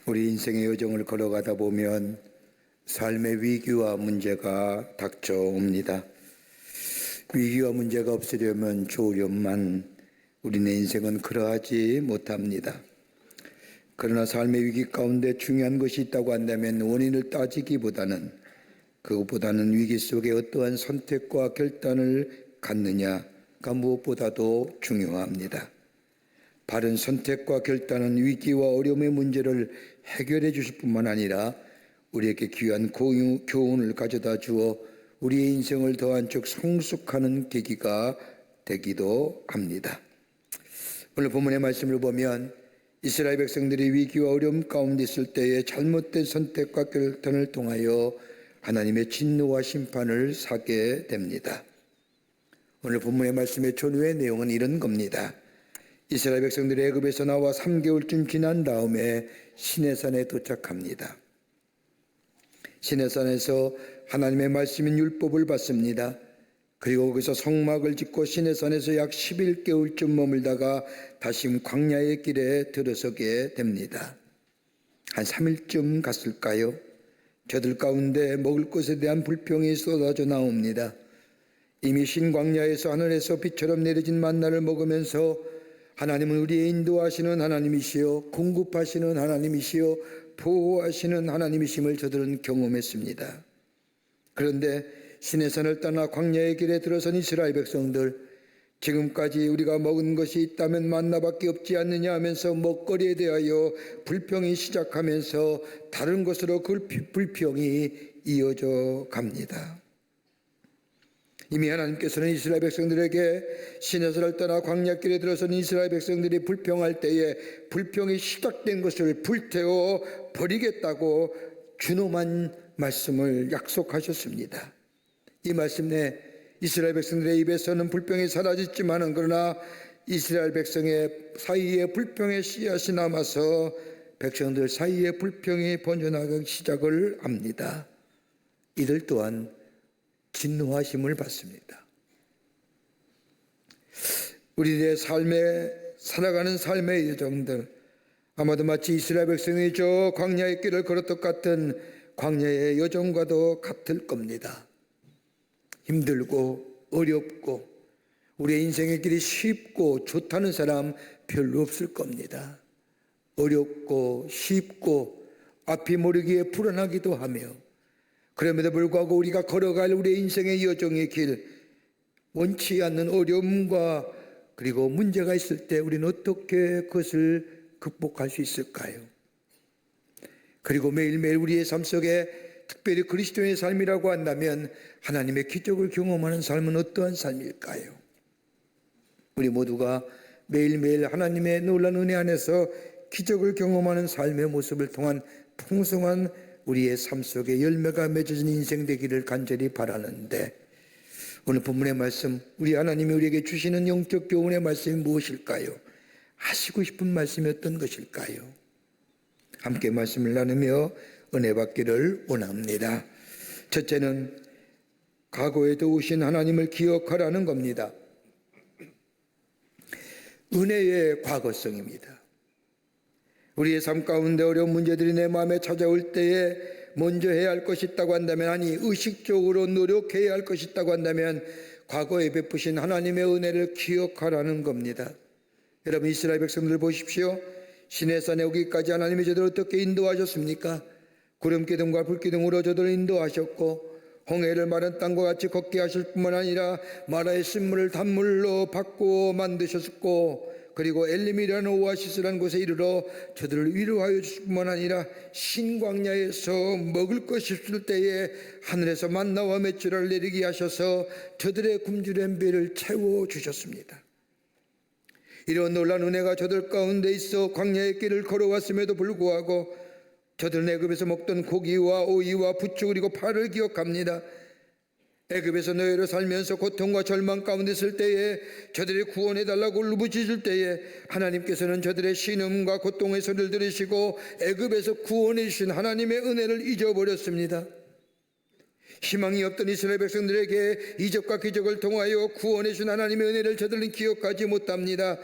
우리 인생의 여정을 걸어가다 보면 삶의 위기와 문제가 닥쳐옵니다. 위기와 문제가 없으려면 좋으련만 우리네 인생은 그러하지 못합니다. 그러나 삶의 위기 가운데 중요한 것이 있다고 한다면 원인을 따지기보다는 그것보다는 위기 속에 어떠한 선택과 결단을 갖느냐가 무엇보다도 중요합니다. 바른 선택과 결단은 위기와 어려움의 문제를 해결해 주실 뿐만 아니라 우리에게 귀한 교훈을 가져다 주어 우리의 인생을 더 한층 성숙하는 계기가 되기도 합니다. 오늘 본문의 말씀을 보면 이스라엘 백성들이 위기와 어려움 가운데 있을 때에 잘못된 선택과 결단을 통하여 하나님의 진노와 심판을 사게 됩니다. 오늘 본문의 말씀의 전후의 내용은 이런 겁니다. 이스라엘 백성들이 애굽에서 나와 3개월쯤 지난 다음에 시내산에 도착합니다. 시내산에서 하나님의 말씀인 율법을 받습니다. 그리고 거기서 성막을 짓고 시내산에서 약 11개월쯤 머물다가 다시 광야의 길에 들어서게 됩니다. 한 3일쯤 갔을까요? 저들 가운데 먹을 것에 대한 불평이 쏟아져 나옵니다. 이미 신광야에서 하늘에서 비처럼 내려진 만나를 먹으면서 하나님은 우리의 인도하시는 하나님이시여 공급하시는 하나님이시여 보호하시는 하나님이심을 저들은 경험했습니다. 그런데 시내산을 떠나 광야의 길에 들어선 이스라엘 백성들, 지금까지 우리가 먹은 것이 있다면 만나밖에 없지 않느냐 하면서 먹거리에 대하여 불평이 시작하면서 다른 것으로 그 불평이 이어져 갑니다. 이미 하나님께서는 이스라엘 백성들에게 시내산을 떠나 광야길에 들어선 이스라엘 백성들이 불평할 때에 불평이 시작된 것을 불태워 버리겠다고 준엄한 말씀을 약속하셨습니다. 이 말씀 내 이스라엘 백성들의 입에서는 불평이 사라졌지만은 그러나 이스라엘 백성의 사이에 불평의 씨앗이 남아서 백성들 사이에 불평이 번져나가기 시작을 합니다. 이들 또한 진노하심을 받습니다. 우리의 살아가는 삶의 여정들, 아마도 마치 이스라엘 백성이 저 광야의 길을 걸었던 같은 광야의 여정과도 같을 겁니다. 힘들고 어렵고 우리의 인생의 길이 쉽고 좋다는 사람 별로 없을 겁니다. 어렵고 쉽고 앞이 모르기에 불안하기도 하며 그럼에도 불구하고 우리가 걸어갈 우리의 인생의 여정의 길, 원치 않는 어려움과 그리고 문제가 있을 때 우리는 어떻게 그것을 극복할 수 있을까요? 그리고 매일매일 우리의 삶 속에 특별히 그리스도의 삶이라고 한다면 하나님의 기적을 경험하는 삶은 어떠한 삶일까요? 우리 모두가 매일매일 하나님의 놀라운 은혜 안에서 기적을 경험하는 삶의 모습을 통한 풍성한 우리의 삶 속에 열매가 맺어진 인생 되기를 간절히 바라는데 오늘 본문의 말씀, 우리 하나님이 우리에게 주시는 영적 교훈의 말씀이 무엇일까요? 하시고 싶은 말씀이 어떤 것일까요? 함께 말씀을 나누며 은혜 받기를 원합니다. 첫째는 과거에 도우신 하나님을 기억하라는 겁니다. 은혜의 과거성입니다. 우리의 삶 가운데 어려운 문제들이 내 마음에 찾아올 때에 먼저 해야 할 것이 있다고 한다면, 아니 의식적으로 노력해야 할 것이 있다고 한다면 과거에 베푸신 하나님의 은혜를 기억하라는 겁니다. 여러분, 이스라엘 백성들 보십시오. 시내산에 오기까지 하나님이 저들을 어떻게 인도하셨습니까? 구름기둥과 불기둥으로 저들을 인도하셨고 홍해를 마른 땅과 같이 걷게 하실 뿐만 아니라 마라의 쓴물을 단물로 바꾸어 만드셨고 그리고 엘림이라는 오아시스라는 곳에 이르러 저들을 위로하여 주실 뿐만 아니라 신광야에서 먹을 것이 없을 때에 하늘에서 만나와 메추라를 내리게 하셔서 저들의 굶주린 배를 채워주셨습니다. 이런 놀라운 은혜가 저들 가운데 있어 광야의 길을 걸어왔음에도 불구하고 저들은 애굽에서 먹던 고기와 오이와 부추 그리고 파를 기억합니다. 애굽에서 노예로 살면서 고통과 절망 가운데 있을 때에 저들이 구원해달라고 울부짖을 때에 하나님께서는 저들의 신음과 고통의 소리를 들으시고 애굽에서 구원해 주신 하나님의 은혜를 잊어버렸습니다. 희망이 없던 이스라엘 백성들에게 이적과 기적을 통하여 구원해 준 하나님의 은혜를 저들은 기억하지 못합니다.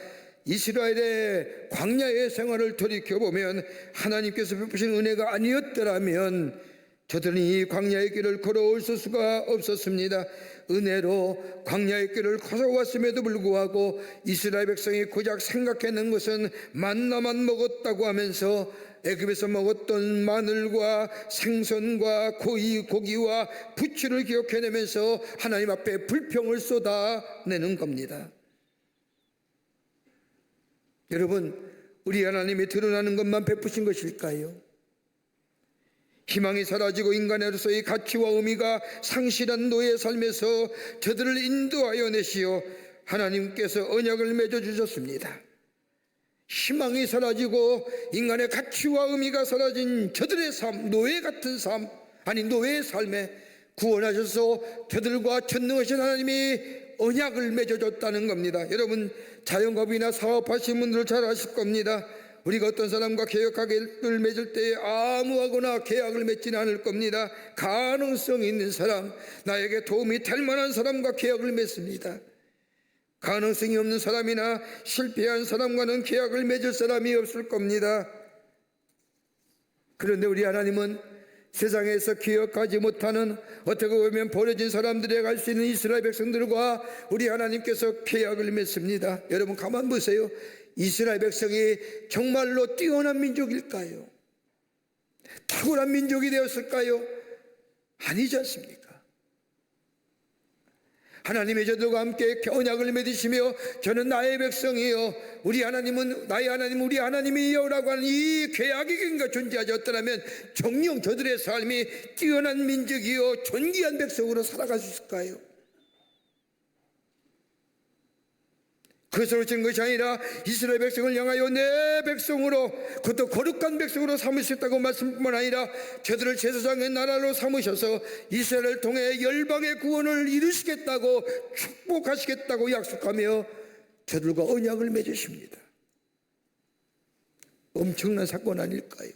이스라엘의 광야의 생활을 돌이켜보면 하나님께서 베푸신 은혜가 아니었더라면 저들은 이 광야의 길을 걸어올 수가 없었습니다. 은혜로 광야의 길을 걸어왔음에도 불구하고 이스라엘 백성이 고작 생각해낸 것은 만나만 먹었다고 하면서 애굽에서 먹었던 마늘과 생선과 고기와 부추를 기억해내면서 하나님 앞에 불평을 쏟아내는 겁니다. 여러분, 우리 하나님이 드러나는 것만 베푸신 것일까요? 희망이 사라지고 인간으로서의 가치와 의미가 상실한 노예의 삶에서 저들을 인도하여 내시어 하나님께서 언약을 맺어주셨습니다. 희망이 사라지고 인간의 가치와 의미가 사라진 저들의 삶, 노예 같은 삶, 노예의 삶에 구원하셔서 저들과 전능하신 하나님이 언약을 맺어줬다는 겁니다. 여러분, 자영업이나 사업하시는 분들 잘 아실 겁니다. 우리가 어떤 사람과 계약을 맺을 때에 아무하거나 계약을 맺지는 않을 겁니다. 가능성이 있는 사람, 나에게 도움이 될 만한 사람과 계약을 맺습니다. 가능성이 없는 사람이나 실패한 사람과는 계약을 맺을 사람이 없을 겁니다. 그런데 우리 하나님은 세상에서 기억하지 못하는, 어떻게 보면 버려진 사람들에게 갈 수 있는 이스라엘 백성들과 우리 하나님께서 계약을 맺습니다. 여러분, 가만 보세요. 이스라엘 백성이 정말로 뛰어난 민족일까요? 탁월한 민족이 되었을까요? 아니지 않습니까? 하나님의 저들과 함께 언약을 맺으시며 저는 나의 백성이요 우리 하나님은 나의 하나님 우리 하나님이요 라고 하는 이 계약이 그러니까 존재하지 않더라면 정녕 저들의 삶이 뛰어난 민족이요 존귀한 백성으로 살아갈 수 있을까요? 그것으로 진 것이 아니라 이스라엘 백성을 향하여 내 백성으로, 그것도 거룩한 백성으로 삼으셨다고 말씀뿐만 아니라 저들을 제사장의 나라로 삼으셔서 이스라엘을 통해 열방의 구원을 이루시겠다고 축복하시겠다고 약속하며 저들과 언약을 맺으십니다. 엄청난 사건 아닐까요?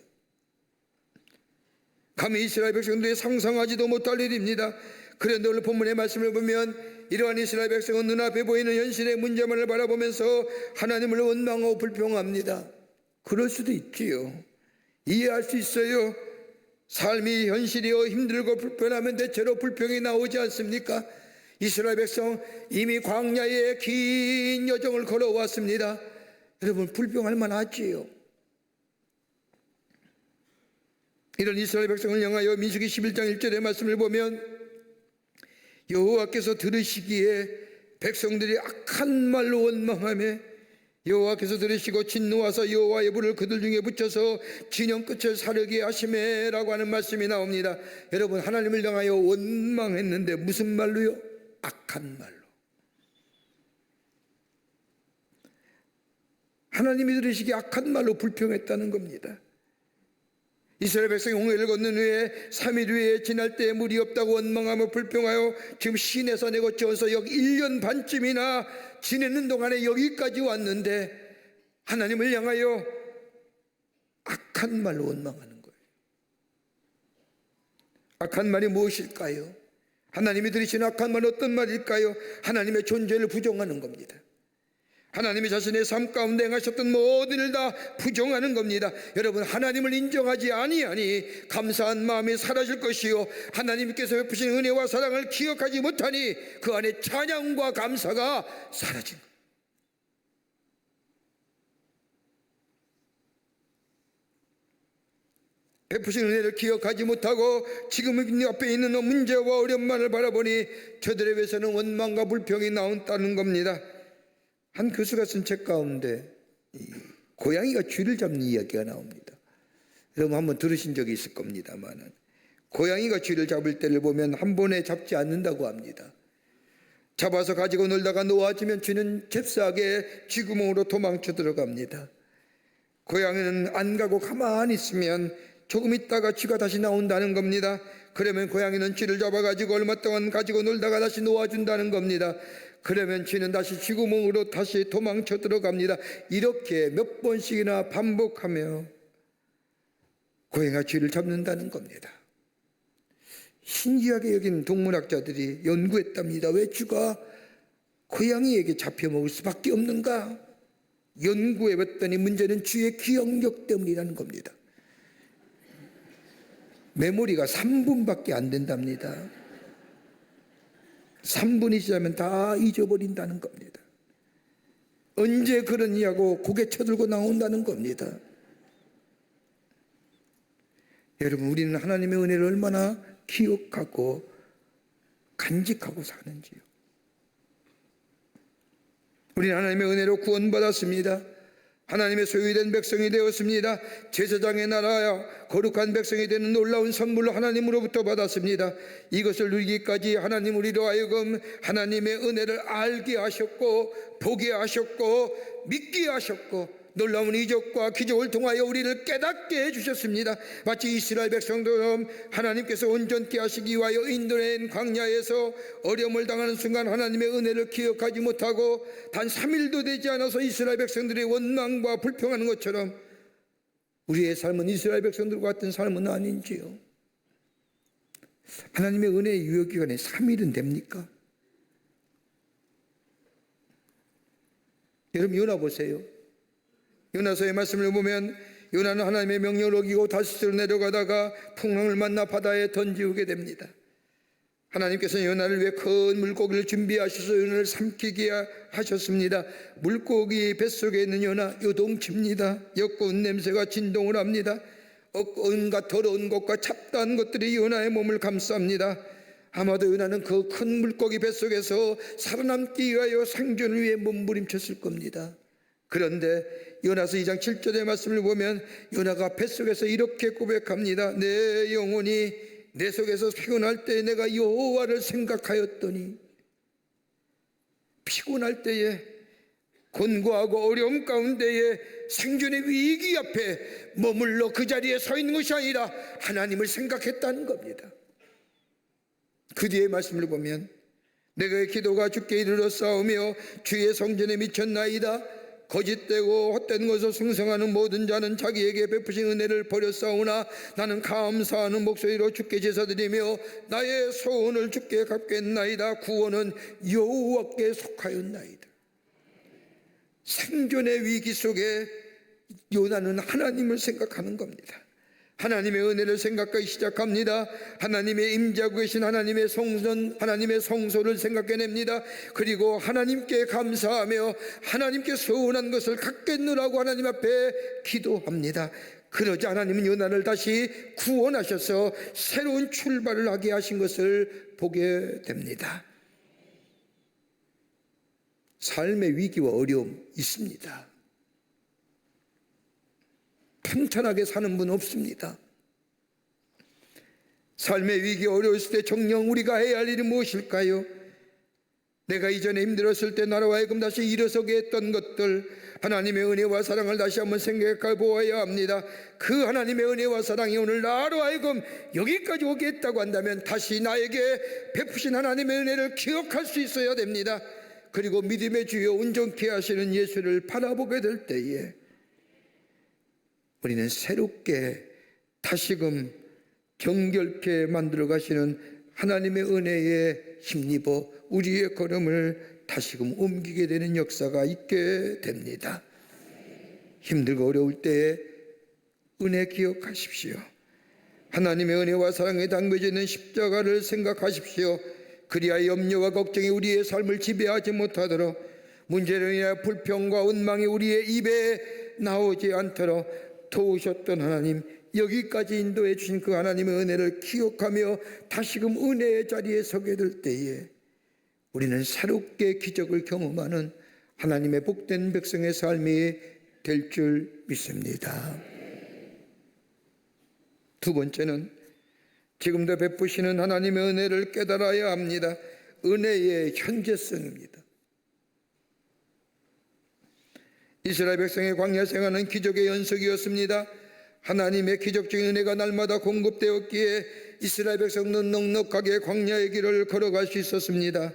감히 이스라엘 백성들이 상상하지도 못할 일입니다. 그런데 오늘 본문의 말씀을 보면 이러한 이스라엘 백성은 눈앞에 보이는 현실의 문제만을 바라보면서 하나님을 원망하고 불평합니다. 그럴 수도 있지요. 이해할 수 있어요. 삶이 현실이요 힘들고 불편하면 대체로 불평이 나오지 않습니까? 이스라엘 백성 이미 광야의 긴 여정을 걸어왔습니다. 여러분, 불평할 만하지요. 이런 이스라엘 백성을 향하여 민수기 11장 1절의 말씀을 보면 여호와께서 들으시기에 백성들이 악한 말로 원망하며 여호와께서 들으시고 진노하사 여호와의 불을 그들 중에 붙여서 진영 끝을 사르게 하시매 라고 하는 말씀이 나옵니다. 여러분, 하나님을 향하여 원망했는데 무슨 말로요? 악한 말로. 하나님이 들으시기에 악한 말로 불평했다는 겁니다. 이스라엘 백성이 홍해를 건넌 후에 3일 후에 지날 때에 물이 없다고 원망하며 불평하여 지금 시내산에 거쳐서 여기 1년 반쯤이나 지내는 동안에 여기까지 왔는데 하나님을 향하여 악한 말로 원망하는 거예요. 악한 말이 무엇일까요? 하나님이 들으시는 악한 말은 어떤 말일까요? 하나님의 존재를 부정하는 겁니다. 하나님이 자신의 삶 가운데 행하셨던 모든 일 다 부정하는 겁니다. 여러분, 하나님을 인정하지 아니하니 감사한 마음이 사라질 것이요 하나님께서 베푸신 은혜와 사랑을 기억하지 못하니 그 안에 찬양과 감사가 사라진 겁니다. 베푸신 은혜를 기억하지 못하고 지금 앞에 있는 문제와 어려움만을 바라보니 저들의 배에서는 원망과 불평이 나온다는 겁니다. 한 교수가 쓴 책 가운데 고양이가 쥐를 잡는 이야기가 나옵니다. 여러분 한번 들으신 적이 있을 겁니다만 고양이가 쥐를 잡을 때를 보면 한 번에 잡지 않는다고 합니다. 잡아서 가지고 놀다가 놓아지면 쥐는 잽싸게 쥐구멍으로 도망쳐 들어갑니다. 고양이는 안 가고 가만히 있으면 조금 있다가 쥐가 다시 나온다는 겁니다. 그러면 고양이는 쥐를 잡아가지고 얼마 동안 가지고 놀다가 다시 놓아준다는 겁니다. 그러면 쥐는 다시 쥐구멍으로 다시 도망쳐 들어갑니다. 이렇게 몇 번씩이나 반복하며 고양이가 쥐를 잡는다는 겁니다. 신기하게 여긴 동물학자들이 연구했답니다. 왜 쥐가 고양이에게 잡혀 먹을 수밖에 없는가? 연구해 봤더니 문제는 주의 기억력 때문이라는 겁니다. 메모리가 3분밖에 안 된답니다. 3분이 지나면 다 잊어버린다는 겁니다. 언제 그러냐고 고개 쳐들고 나온다는 겁니다. 여러분, 우리는 하나님의 은혜를 얼마나 기억하고 간직하고 사는지요. 우리는 하나님의 은혜로 구원받았습니다. 하나님의 소유된 백성이 되었습니다. 제사장의 나라야 거룩한 백성이 되는 놀라운 선물로 하나님으로부터 받았습니다. 이것을 누리기까지 하나님 우리로 하여금 하나님의 은혜를 알게 하셨고 보게 하셨고 믿게 하셨고 놀라운 이적과 기적을 통하여 우리를 깨닫게 해주셨습니다. 마치 이스라엘 백성들처럼 하나님께서 온전케 하시기 위하여 인도낸 광야에서 어려움을 당하는 순간 하나님의 은혜를 기억하지 못하고 단 3일도 되지 않아서 이스라엘 백성들의 원망과 불평하는 것처럼 우리의 삶은 이스라엘 백성들과 같은 삶은 아닌지요. 하나님의 은혜의 유효기간에 3일은 됩니까? 여러분, 요나 보세요. 요나서의 말씀을 보면 요나는 하나님의 명령을 어기고 다시스로 내려가다가 풍랑을 만나 바다에 던지우게 됩니다. 하나님께서는 요나를 위해 큰 물고기를 준비하셔서 요나를 삼키게 하셨습니다. 물고기 뱃속에 있는 요나 요동칩니다. 역겨운 냄새가 진동을 합니다. 온갖 더러운 것과 잡다한 것들이 요나의 몸을 감쌉니다. 아마도 요나는 그 큰 물고기 뱃속에서 살아남기 위하여 생존을 위해 몸부림쳤을 겁니다. 그런데 요나서 2장 7절의 말씀을 보면 요나가 뱃속에서 이렇게 고백합니다. 내 영혼이 내 속에서 피곤할 때 내가 여호와를 생각하였더니, 피곤할 때에 곤고하고 어려움 가운데에 생존의 위기 앞에 머물러 그 자리에 서 있는 것이 아니라 하나님을 생각했다는 겁니다. 그 뒤에 말씀을 보면 내가 기도가 주께 이르러 싸우며 주의 성전에 미쳤나이다. 거짓되고 헛된 것을 승성하는 모든 자는 자기에게 베푸신 은혜를 버렸사오나 나는 감사하는 목소리로 주께 제사드리며 나의 소원을 주께 갚겠나이다. 구원은 여호와께 속하였나이다. 생존의 위기 속에 요나는 하나님을 생각하는 겁니다. 하나님의 은혜를 생각하기 시작합니다. 하나님의 임재하고 계신 하나님의 성전, 하나님의 성소를 생각해냅니다. 그리고 하나님께 감사하며 하나님께 소원한 것을 갖겠노라고 하나님 앞에 기도합니다. 그러자 하나님은 요나를 다시 구원하셔서 새로운 출발을 하게 하신 것을 보게 됩니다. 삶의 위기와 어려움 있습니다. 평탄하게 사는 분 없습니다. 삶의 위기 어려웠을 때 정녕 우리가 해야 할 일이 무엇일까요? 내가 이전에 힘들었을 때 나로 하여금 다시 일어서게 했던 것들, 하나님의 은혜와 사랑을 다시 한번 생각해 보아야 합니다. 그 하나님의 은혜와 사랑이 오늘 나로 하여금 여기까지 오게 했다고 한다면 다시 나에게 베푸신 하나님의 은혜를 기억할 수 있어야 됩니다. 그리고 믿음의 주여 온전케 하시는 예수를 바라보게 될 때에 우리는 새롭게 다시금 정결케 만들어 가시는 하나님의 은혜에 힘입어 우리의 걸음을 다시금 옮기게 되는 역사가 있게 됩니다. 힘들고 어려울 때에 은혜 기억하십시오. 하나님의 은혜와 사랑에 담겨져 있는 십자가를 생각하십시오. 그리하여 염려와 걱정이 우리의 삶을 지배하지 못하도록, 문제로 인하여 불평과 원망이 우리의 입에 나오지 않도록 도우셨던 하나님, 여기까지 인도해 주신 그 하나님의 은혜를 기억하며 다시금 은혜의 자리에 서게 될 때에 우리는 새롭게 기적을 경험하는 하나님의 복된 백성의 삶이 될 줄 믿습니다. 두 번째는 지금도 베푸시는 하나님의 은혜를 깨달아야 합니다. 은혜의 현재성입니다. 이스라엘 백성의 광야 생활은 기적의 연속이었습니다. 하나님의 기적적인 은혜가 날마다 공급되었기에 이스라엘 백성은 넉넉하게 광야의 길을 걸어갈 수 있었습니다.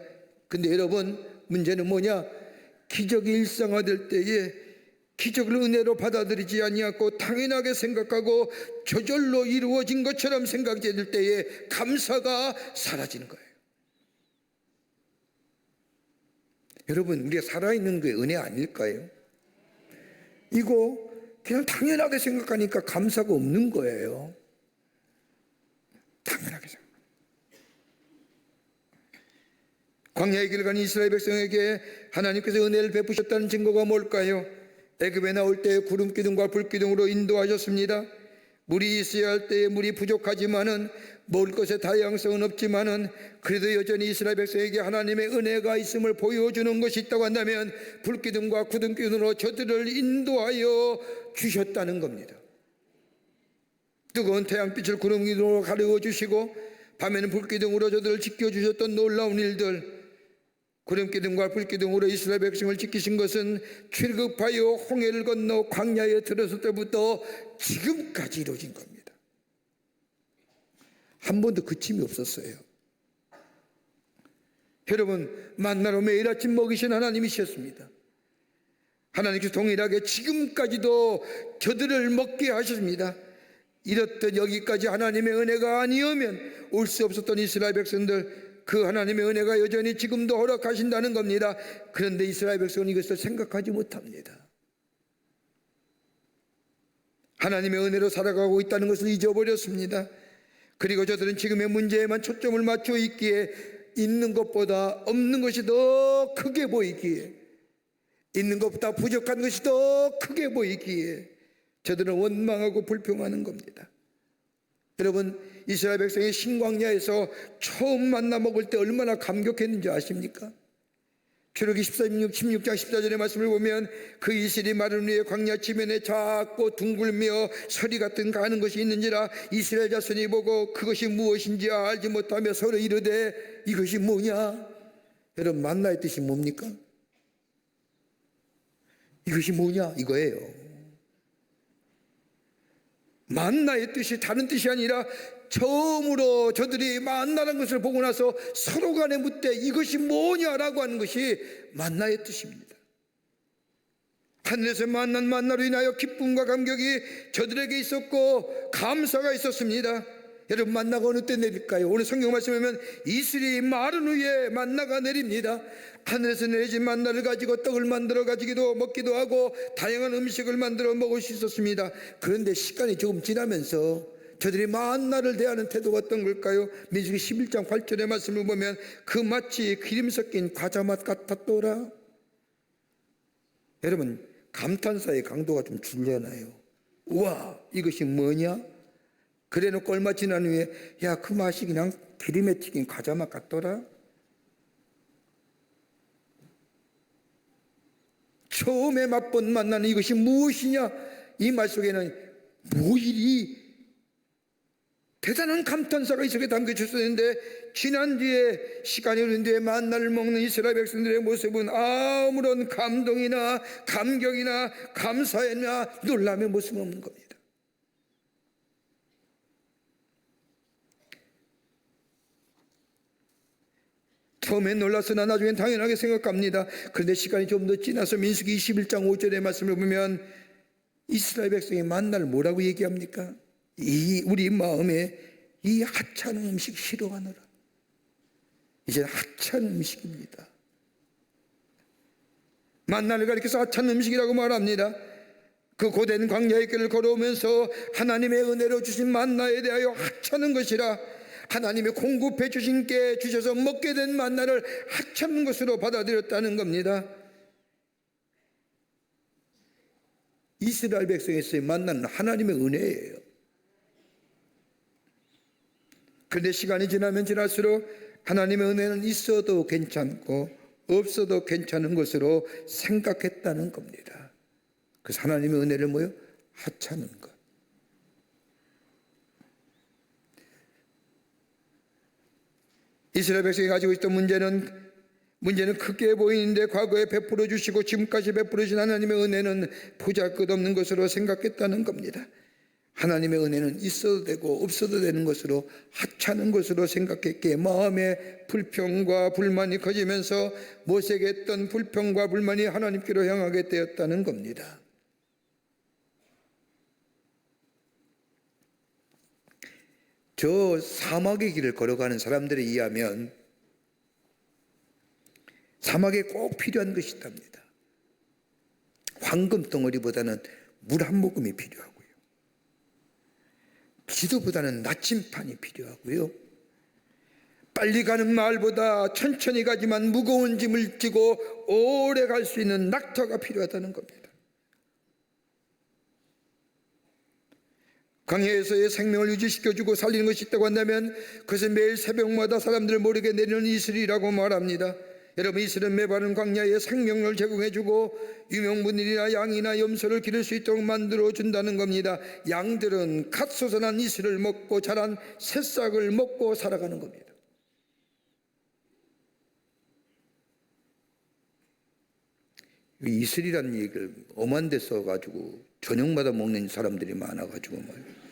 근데 여러분, 문제는 뭐냐? 기적이 일상화될 때에 기적을 은혜로 받아들이지 아니하고 당연하게 생각하고 저절로 이루어진 것처럼 생각될 때에 감사가 사라지는 거예요. 여러분, 우리가 살아있는 게 은혜 아닐까요? 이거 그냥 당연하게 생각하니까 감사가 없는 거예요. 당연하게 생각. 광야의 길 가는 이스라엘 백성에게 하나님께서 은혜를 베푸셨다는 증거가 뭘까요? 애굽에 나올 때 구름 기둥과 불 기둥으로 인도하셨습니다. 물이 있어야 할 때에 물이 부족하지만은 먹을 것의 다양성은 없지만은 그래도 여전히 이스라엘 백성에게 하나님의 은혜가 있음을 보여주는 것이 있다고 한다면 불 기둥과 구름 기둥으로 저들을 인도하여 주셨다는 겁니다. 뜨거운 태양빛을 구름 기둥으로 가르워 주시고 밤에는 불 기둥으로 저들을 지켜주셨던 놀라운 일들, 구름 기둥과 불 기둥으로 이스라엘 백성을 지키신 것은 출급하여 홍해를 건너 광야에 들어설 때부터 지금까지 이루어진 겁니다. 한 번도 그침이 없었어요. 여러분, 만나로 매일 아침 먹이신 하나님이셨습니다. 하나님께서 동일하게 지금까지도 저들을 먹게 하셨습니다. 이렇듯 여기까지 하나님의 은혜가 아니오면 올 수 없었던 이스라엘 백성들, 그 하나님의 은혜가 여전히 지금도 허락하신다는 겁니다. 그런데 이스라엘 백성은 이것을 생각하지 못합니다. 하나님의 은혜로 살아가고 있다는 것을 잊어버렸습니다. 그리고 저들은 지금의 문제에만 초점을 맞춰 있기에 있는 것보다 없는 것이 더 크게 보이기에, 있는 것보다 부족한 것이 더 크게 보이기에 저들은 원망하고 불평하는 겁니다. 여러분, 이스라엘 백성이 신광야에서 처음 만나 먹을 때 얼마나 감격했는지 아십니까? 출애굽기 16장 14절의 말씀을 보면 그 이슬이 마른 위에 광야 지면에 작고 둥글며 서리 같은 가는 것이 있는지라 이스라엘 자손이 보고 그것이 무엇인지 알지 못하며 서로 이르되 이것이 뭐냐? 여러분, 만나의 뜻이 뭡니까? 이것이 뭐냐? 이거예요. 만나의 뜻이 다른 뜻이 아니라 처음으로 저들이 만나라는 것을 보고 나서 서로 간에 묻되 이것이 뭐냐라고 하는 것이 만나의 뜻입니다. 하늘에서 만난 만나로 인하여 기쁨과 감격이 저들에게 있었고 감사가 있었습니다. 여러분, 만나가 어느 때 내릴까요? 오늘 성경 말씀에 보면 이슬이 마른 후에 만나가 내립니다. 하늘에서 내려진 만나를 가지고 떡을 만들어 가지기도 먹기도 하고 다양한 음식을 만들어 먹을 수 있었습니다. 그런데 시간이 조금 지나면서 저들이 만나를 대하는 태도가 어떤 걸까요? 민수기 11장 8절의 말씀을 보면 그 마치 기름 섞인 과자 맛 같았더라. 여러분, 감탄사의 강도가 좀 줄려나요? 우와, 이것이 뭐냐? 그래 놓고 얼마 지난 후에 야, 그 맛이 그냥 기름에 튀긴 과자 맛 같더라. 처음에 맛본 만나는 이것이 무엇이냐? 이 말 속에는 뭐일이 대단한 감탄사가 이 속에 담겨져 있었는데, 지난 뒤에 시간이 흐른 뒤에 만나를 먹는 이스라엘 백성들의 모습은 아무런 감동이나 감격이나 감사나 놀람의 모습은 없는 겁니다. 처음엔 놀랐으나 나중엔 당연하게 생각합니다. 그런데 시간이 좀 더 지나서 민수기 21장 5절의 말씀을 보면 이스라엘 백성이 만나를 뭐라고 얘기합니까? 우리 마음에 이 하찮은 음식 싫어하노라. 이제 하찮은 음식입니다. 만나를 가리켜서 하찮은 음식이라고 말합니다. 그 고된 광야의 길을 걸어오면서 하나님의 은혜로 주신 만나에 대하여 하찮은 것이라, 하나님이 공급해 주신 게 주셔서 먹게 된 만나를 하찮은 것으로 받아들였다는 겁니다. 이스라엘 백성에서의 만나는 하나님의 은혜예요. 그런데 시간이 지나면 지날수록 하나님의 은혜는 있어도 괜찮고 없어도 괜찮은 것으로 생각했다는 겁니다. 그래서 하나님의 은혜를 뭐요? 하찮은 것. 이스라엘 백성이 가지고 있던 문제는 크게 보이는데 과거에 베풀어 주시고 지금까지 베풀어 주신 하나님의 은혜는 보잘것없는 것으로 생각했다는 겁니다. 하나님의 은혜는 있어도 되고 없어도 되는 것으로 하찮은 것으로 생각했기에 마음의 불평과 불만이 커지면서 모세에게 했던 불평과 불만이 하나님께로 향하게 되었다는 겁니다. 저 사막의 길을 걸어가는 사람들에 의하면 사막에 꼭 필요한 것이 있답니다. 황금 덩어리보다는 물 한 모금이 필요하고요. 기도보다는 나침판이 필요하고요. 빨리 가는 말보다 천천히 가지만 무거운 짐을 지고 오래 갈 수 있는 낙타가 필요하다는 겁니다. 광야에서의 생명을 유지시켜주고 살리는 것이 있다고 한다면 그것은 매일 새벽마다 사람들을 모르게 내리는 이슬이라고 말합니다. 여러분, 이슬은 메바른 광야에 생명을 제공해주고 유명분들이나 양이나 염소를 기를 수 있도록 만들어준다는 겁니다. 양들은 갓 솟아난 이슬을 먹고 자란 새싹을 먹고 살아가는 겁니다. 이슬이라는 얘기를 엄한 데 써가지고 저녁마다 먹는 사람들이 많아가지고 말이에요.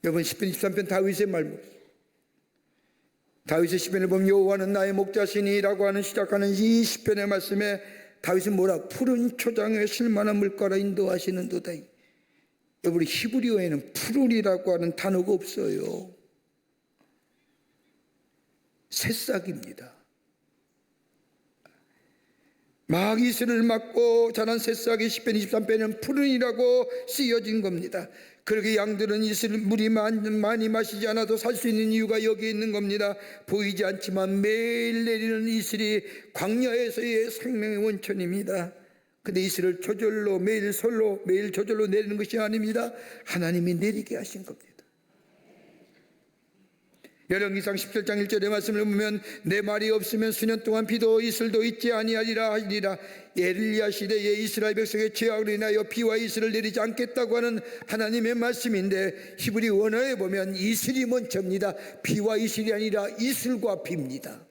여러분, 시편 23편 다윗의 말씀, 다윗의 시편을 보면 여호와는 나의 목자시니라고 하는 시작하는 이 시편의 말씀에 다윗은 뭐라? 푸른 초장에 실만한 물가로 인도하시는도다. 여러분, 히브리어에는 푸른이라고 하는 단어가 없어요. 새싹입니다. 막 이슬을 맞고 자란 새싹이 시편 23편에는 푸른이라고 쓰여진 겁니다. 그렇게 양들은 이슬 물이 많이 마시지 않아도 살 수 있는 이유가 여기 있는 겁니다. 보이지 않지만 매일 내리는 이슬이 광야에서의 생명의 원천입니다. 근데 이슬을 저절로 매일 저절로 내리는 것이 아닙니다. 하나님이 내리게 하신 겁니다. 열왕기상 17장 1절의 말씀을 보면 내 말이 없으면 수년 동안 비도 이슬도 있지 아니하리라 하시리라. 엘리야 시대에 이스라엘 백성의 죄악으로 인하여 비와 이슬을 내리지 않겠다고 하는 하나님의 말씀인데 히브리 원어에 보면 이슬이 먼저입니다. 비와 이슬이 아니라 이슬과 비입니다.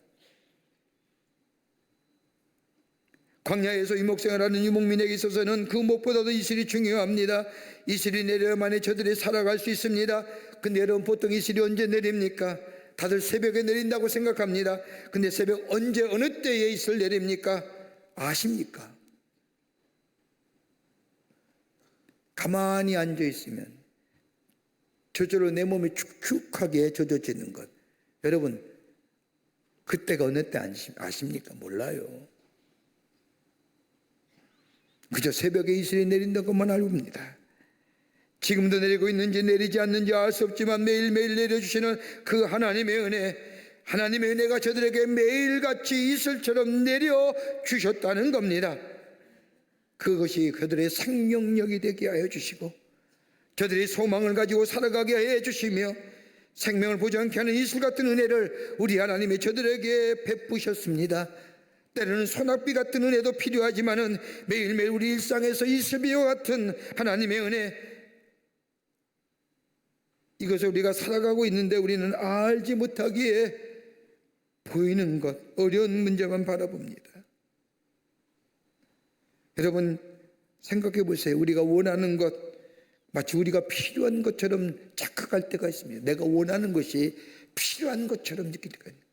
광야에서 유목생활하는 유목민에게 있어서는 그 무엇보다도 이슬이 중요합니다. 이슬이 내려야만이 저들이 살아갈 수 있습니다. 근데 여러분, 보통 이슬이 언제 내립니까? 다들 새벽에 내린다고 생각합니다. 근데 새벽 언제 어느 때에 이슬 내립니까? 아십니까? 가만히 앉아 있으면 저절로 내 몸이 축축하게 젖어지는 것, 여러분, 그때가 어느 때 아십니까? 몰라요. 그저 새벽에 이슬이 내린다는 것만 알고 있습니다. 지금도 내리고 있는지 내리지 않는지 알 수 없지만 매일매일 내려주시는 그 하나님의 은혜가 저들에게 매일같이 이슬처럼 내려주셨다는 겁니다. 그것이 그들의 생명력이 되게 하여 주시고 저들이 소망을 가지고 살아가게 해 주시며 생명을 보장케 하는 이슬 같은 은혜를 우리 하나님이 저들에게 베푸셨습니다. 때로는 소낙비 같은 은혜도 필요하지만은 매일매일 우리 일상에서 이슬비와 같은 하나님의 은혜, 이것을 우리가 살아가고 있는데 우리는 알지 못하기에 보이는 것, 어려운 문제만 바라봅니다. 여러분, 생각해 보세요. 우리가 원하는 것, 마치 우리가 필요한 것처럼 착각할 때가 있습니다. 내가 원하는 것이 필요한 것처럼 느낄 때가 있습니다.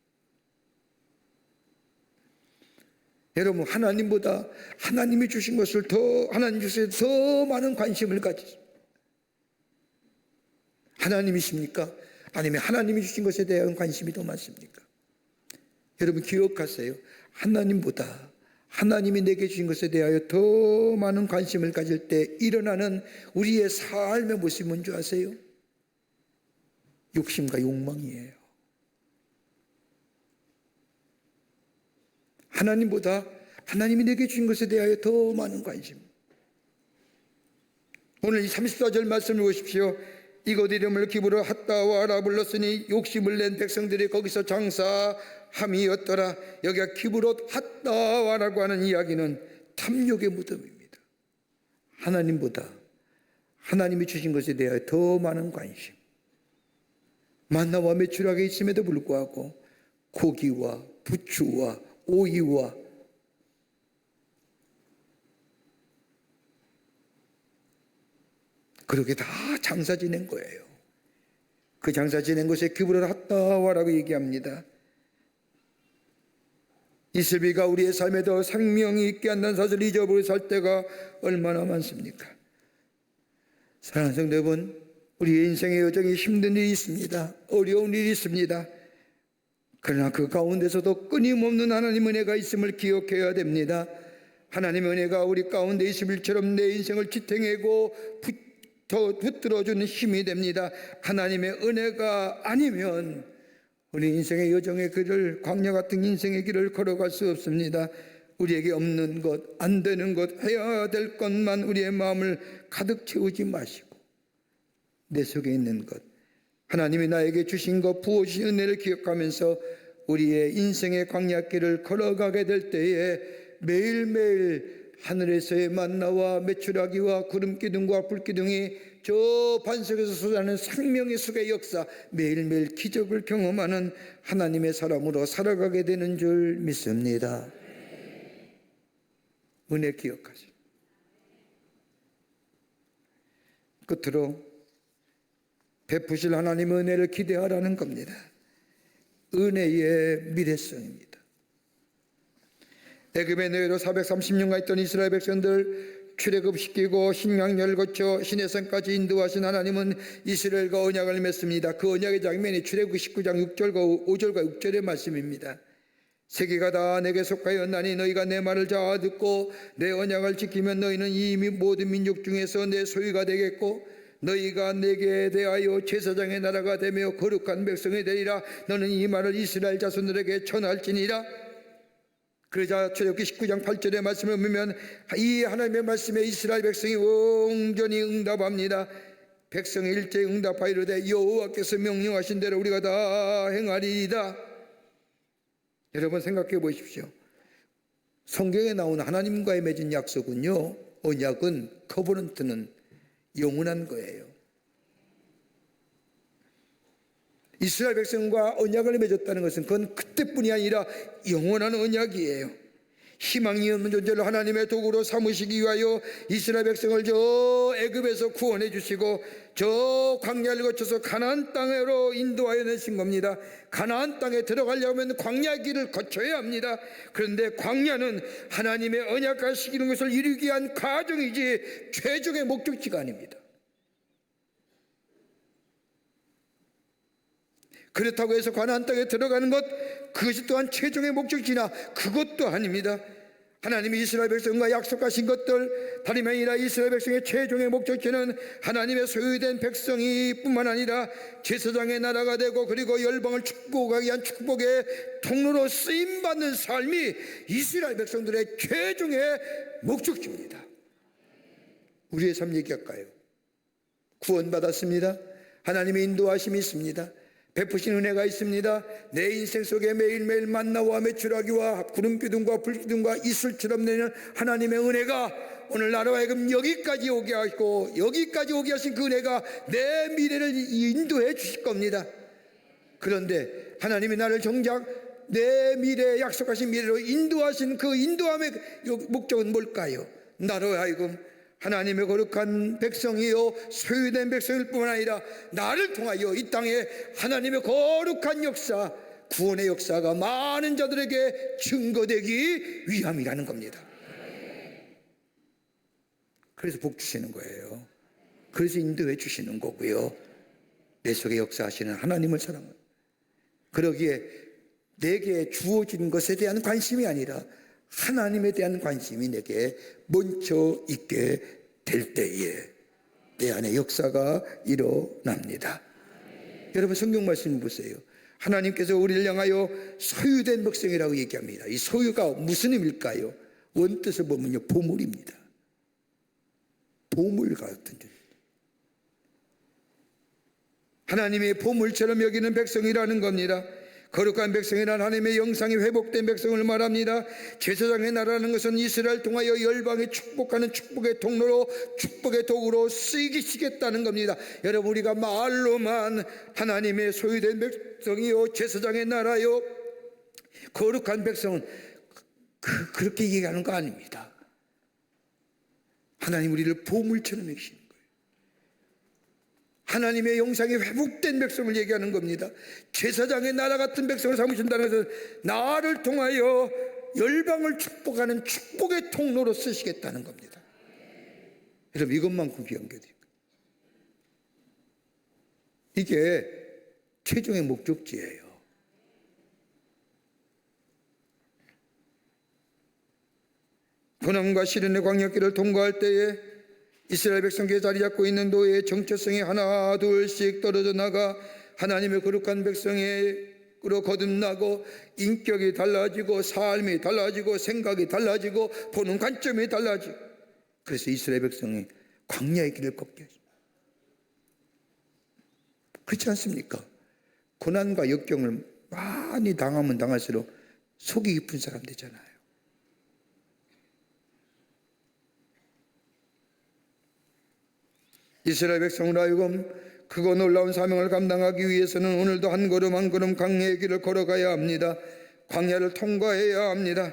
여러분, 하나님보다 하나님이 주신 것을 하나님 주신 더 많은 관심을 가지십니다. 하나님이십니까? 아니면 하나님이 주신 것에 대한 관심이 더 많습니까? 여러분, 기억하세요. 하나님보다 하나님이 내게 주신 것에 대하여 더 많은 관심을 가질 때 일어나는 우리의 삶의 모습이 뭔지 아세요? 욕심과 욕망이에요. 하나님보다 하나님이 내게 주신 것에 대하여 더 많은 관심. 오늘 이 34절 말씀을 보십시오. 이곳 이름을 기브로 핫다와라 불렀으니 욕심을 낸 백성들이 거기서 장사함이었더라. 여기가 기브롯 핫다와라고 하는 이야기는 탐욕의 무덤입니다. 하나님보다 하나님이 주신 것에 대하여 더 많은 관심. 만나와 매출하게 있음에도 불구하고 고기와 부추와 오이와 그렇게 다 장사 지낸 거예요. 그 장사 지낸 것에 기브롯 핫다와라고 얘기합니다. 이슬비가 우리의 삶에 더 생명이 있게 한다는 사실을 잊어버리고 살 때가 얼마나 많습니까? 사랑하는 성도 여러분, 우리의 인생의 여정이 힘든 일이 있습니다. 어려운 일이 있습니다. 그러나 그 가운데서도 끊임없는 하나님 은혜가 있음을 기억해야 됩니다. 하나님의 은혜가 우리 가운데 있을 일처럼 내 인생을 지탱하고 붙들어주는 힘이 됩니다. 하나님의 은혜가 아니면 우리 인생의 여정의 길을, 광야 같은 인생의 길을 걸어갈 수 없습니다. 우리에게 없는 것, 안 되는 것, 해야 될 것만 우리의 마음을 가득 채우지 마시고 내 속에 있는 것, 하나님이 나에게 주신 것, 부어주신 은혜를 기억하면서 우리의 인생의 광야길을 걸어가게 될 때에 매일매일 하늘에서의 만나와 메추라기와 구름기둥과 불기둥이 저 반석에서 솟아나는 생명의 숲의 역사, 매일매일 기적을 경험하는 하나님의 사람으로 살아가게 되는 줄 믿습니다. 은혜 기억하세요. 끝으로 베푸실 하나님의 은혜를 기대하라는 겁니다. 은혜의 미래성입니다. 애굽의 노예로 430년간 있던 이스라엘 백성들 출애굽시키고 신앙열을 거쳐 시내산까지 인도하신 하나님은 이스라엘과 언약을 맺습니다. 그 언약의 장면이 출애굽 19장 6절과 5절과 6절의 말씀입니다. 세계가 다 내게 속하였나니 너희가 내 말을 잘 듣고 내 언약을 지키면 너희는 이 모든 민족 중에서 내 소유가 되겠고 너희가 내게 대하여 제사장의 나라가 되며 거룩한 백성이 되리라. 너는 이 말을 이스라엘 자손들에게 전할지니라. 그러자 출애굽기 19장 8절의 말씀을 보면 이 하나님의 말씀에 이스라엘 백성이 온전히 응답합니다. 백성이 일제히 응답하이르되 여호와께서 명령하신 대로 우리가 다 행하리이다. 여러분 생각해 보십시오. 성경에 나온 하나님과의 맺은 약속은요, 언약은, 커버넌트는 영원한 거예요. 이스라엘 백성과 언약을 맺었다는 것은 그건 그때뿐이 아니라 영원한 언약이에요. 희망이 없는 존재를 하나님의 도구로 삼으시기 위하여 이스라엘 백성을 저 애굽에서 구원해 주시고 저 광야를 거쳐서 가나안 땅으로 인도하여 내신 겁니다. 가나안 땅에 들어가려면 광야 길을 거쳐야 합니다. 그런데 광야는 하나님의 언약과 시키는 것을 이루기 위한 과정이지 최종의 목적지가 아닙니다. 그렇다고 해서 가나안 땅에 들어가는 것, 그것이 또한 최종의 목적지나 그것도 아닙니다. 하나님이 이스라엘 백성과 약속하신 것들, 다름이 아니라 이스라엘 백성의 최종의 목적지는 하나님의 소유된 백성이 뿐만 아니라 제사장의 나라가 되고 그리고 열방을 축복하기 위한 축복의 통로로 쓰임받는 삶이 이스라엘 백성들의 최종의 목적지입니다. 우리의 삶 얘기할까요? 구원받았습니다. 하나님의 인도하심이 있습니다. 베푸신 은혜가 있습니다. 내 인생 속에 매일매일 만나와 메추라기와 구름기둥과 불기둥과 이슬처럼 내는 하나님의 은혜가 오늘 나로 하여금 여기까지 오게 하시고 여기까지 오게 하신 그 은혜가 내 미래를 인도해 주실 겁니다. 그런데 하나님이 나를 정작 내 미래에 약속하신 미래로 인도하신 그 인도함의 목적은 뭘까요? 나로 하여금 하나님의 거룩한 백성이요 소유된 백성일 뿐만 아니라 나를 통하여 이 땅에 하나님의 거룩한 역사, 구원의 역사가 많은 자들에게 증거되기 위함이라는 겁니다. 그래서 복 주시는 거예요. 그래서 인도해 주시는 거고요. 내 속에 역사하시는 하나님을 사랑합니다. 그러기에 내게 주어진 것에 대한 관심이 아니라 하나님에 대한 관심이 내게 먼저 있게 될 때에 내 안에 역사가 일어납니다. 여러분 성경 말씀 보세요. 하나님께서 우리를 향하여 소유된 백성이라고 얘기합니다. 이 소유가 무슨 의미일까요? 원뜻을 보면요, 보물입니다. 보물 같은 존재. 하나님의 보물처럼 여기는 백성이라는 겁니다. 거룩한 백성이란 하나님의 영상이 회복된 백성을 말합니다. 제사장의 나라는 것은 이스라엘 통하여 열방에 축복하는 축복의 통로로 축복의 도구로 쓰이시겠다는 겁니다. 여러분 우리가 말로만 하나님의 소유된 백성이요 제사장의 나라요 거룩한 백성은 그렇게 얘기하는 거 아닙니다. 하나님 우리를 보물처럼 여기시는 거예요. 하나님의 영상이 회복된 백성을 얘기하는 겁니다. 제사장의 나라 같은 백성을 삼으신다는 것은 나를 통하여 열방을 축복하는 축복의 통로로 쓰시겠다는 겁니다. 여러분 이것만큼 귀한 게 돼요. 이게 최종의 목적지예요. 고난과 시련의 광야길을 통과할 때에 이스라엘 백성에게 자리 잡고 있는 노예의 정체성이 하나 둘씩 떨어져 나가 하나님의 거룩한 백성으로 거듭나고 인격이 달라지고 삶이 달라지고 생각이 달라지고 보는 관점이 달라지고, 그래서 이스라엘 백성이 광야의 길을 걷게 하십니다. 그렇지 않습니까? 고난과 역경을 많이 당하면 당할수록 속이 깊은 사람 되잖아요. 이스라엘 백성으로 하여금 크고 놀라운 사명을 감당하기 위해서는 오늘도 한 걸음 한 걸음 광야의 길을 걸어가야 합니다. 광야를 통과해야 합니다.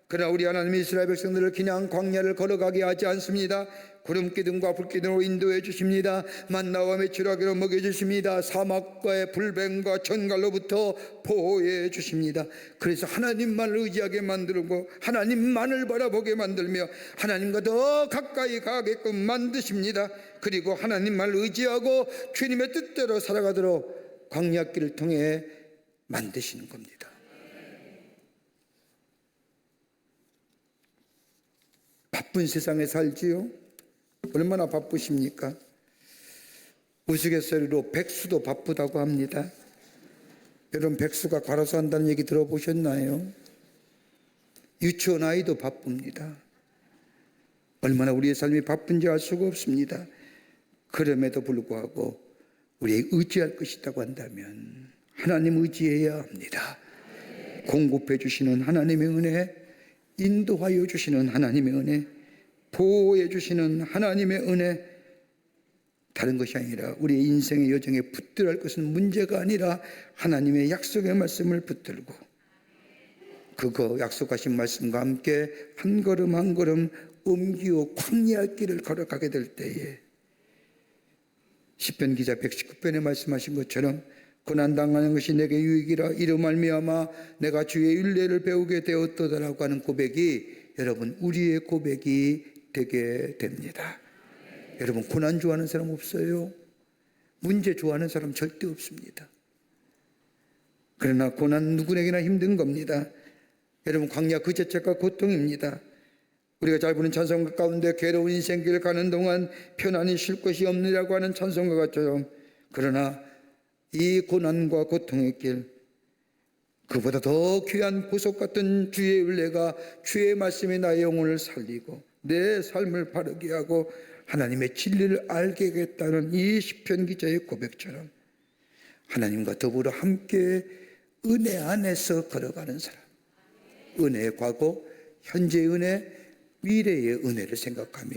그러나 우리 하나님이 이스라엘 백성들을 그냥 광야를 걸어가게 하지 않습니다. 구름기둥과 불기둥으로 인도해 주십니다. 만나와 메추라기로 먹여주십니다. 사막과의 불뱀과 전갈로부터 보호해 주십니다. 그래서 하나님만을 의지하게 만들고 하나님만을 바라보게 만들며 하나님과 더 가까이 가게끔 만드십니다. 그리고 하나님만을 의지하고 주님의 뜻대로 살아가도록 광야길을 통해 만드시는 겁니다. 바쁜 세상에 살지요? 얼마나 바쁘십니까? 우스갯소리로 백수도 바쁘다고 합니다. 여러분, 백수가 과로사 한다는 얘기 들어보셨나요? 유치원 아이도 바쁩니다. 얼마나 우리의 삶이 바쁜지 알 수가 없습니다. 그럼에도 불구하고 우리의 의지할 것이 있다고 한다면 하나님 의지해야 합니다. 공급해 주시는 하나님의 은혜, 인도하여 주시는 하나님의 은혜, 보호해 주시는 하나님의 은혜, 다른 것이 아니라 우리의 인생의 여정에 붙들어야 할 것은 문제가 아니라 하나님의 약속의 말씀을 붙들고 그거 약속하신 말씀과 함께 한 걸음 한 걸음 옮기고 광야의 길을 걸어가게 될 때에 시편 기자 119편에 말씀하신 것처럼 고난당하는 것이 내게 유익이라 이로 말미암아 내가 주의 율례를 배우게 되었도다라고 하는 고백이 여러분 우리의 고백이 되게 됩니다. 여러분, 고난 좋아하는 사람 없어요? 문제 좋아하는 사람 절대 없습니다. 그러나 고난 누구에게나 힘든 겁니다. 여러분, 광야 그 자체가 고통입니다. 우리가 잘 부르는 찬송가 가운데 괴로운 인생길을 가는 동안 편안히 쉴 것이 없느라고 하는 찬송가 같죠. 그러나 이 고난과 고통의 길, 그보다 더 귀한 보석 같은 주의 율례가 주의 말씀이 나의 영혼을 살리고 내 삶을 바르게 하고 하나님의 진리를 알게 하겠다는 이 시편 기자의 고백처럼 하나님과 더불어 함께 은혜 안에서 걸어가는 사람, 은혜의 과거, 현재의 은혜, 미래의 은혜를 생각하며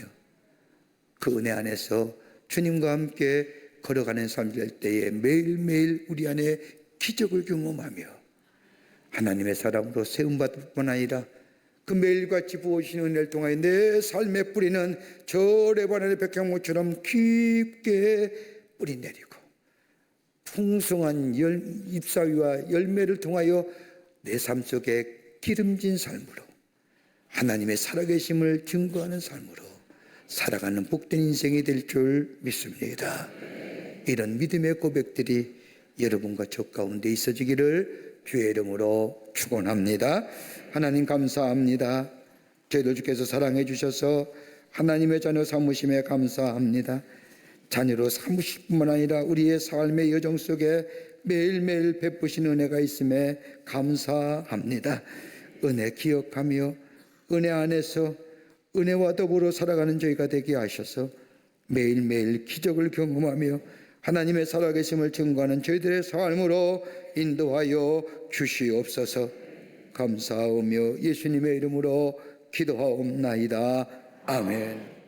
그 은혜 안에서 주님과 함께 걸어가는 삶이 될 때에 매일매일 우리 안에 기적을 경험하며 하나님의 사람으로 세움받을 뿐 아니라 그 매일같이 부어주시는 은혜를 통하여 내 삶의 뿌리는 저 레바논의 백향목처럼 깊게 뿌리 내리고 풍성한 잎사위와 열매를 통하여 내 삶 속에 기름진 삶으로 하나님의 살아계심을 증거하는 삶으로 살아가는 복된 인생이 될 줄 믿습니다. 이런 믿음의 고백들이 여러분과 저 가운데 있어지기를 주의 이름으로 축원합니다. 하나님 감사합니다. 저희들 주께서 사랑해 주셔서 하나님의 자녀 삼으심에 감사합니다. 자녀로 삼으실 뿐만 아니라 우리의 삶의 여정 속에 매일매일 베푸신 은혜가 있음에 감사합니다. 은혜 기억하며 은혜 안에서 은혜와 더불어 살아가는 저희가 되게 하셔서 매일매일 기적을 경험하며 하나님의 살아계심을 증거하는 저희들의 삶으로 인도하여 주시옵소서. 감사하며 예수님의 이름으로 기도하옵나이다. 아멘.